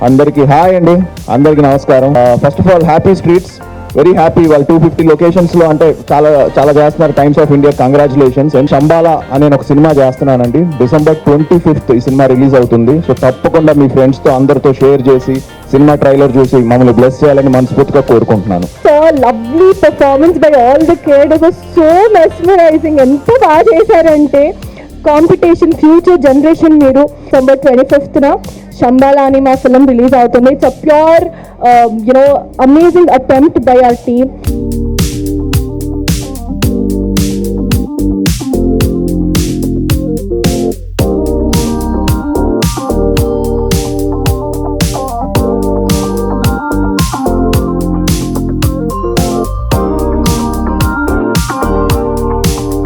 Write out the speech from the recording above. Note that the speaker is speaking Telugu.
అందరికీ హాయ్ అండి, అందరికీ నమస్కారం. First of all happy streets, very happy. వాళ్ళు 250 లొకేషన్స్లో అంటే చాలా చేస్తున్నారు. Times of India congratulations. And Shambhala అనే ఒక సినిమా చేస్తున్నానండి. December 25th ఈ సినిమా రిలీజ్ అవుతుంది. సో తప్పకుండా మీ ఫ్రెండ్స్తో అందరితో షేర్ చేసి సినిమా ట్రైలర్ చూసి మమ్మల్ని బ్లెస్ చేయాలని మనస్ఫూర్తిగా కోరుకుంటున్నాను. So lovely performance by all the kid, it was so mesmerising. ఎంత బాగా చేశారంటే కాంపిటీషన్ ఫ్యూచర్ జనరేషన్ మీరు. December 25th శంబాలా అని మా ఫిల్మ్ రిలీజ్ అవుతుంది. It's a pure amazing attempt by our team.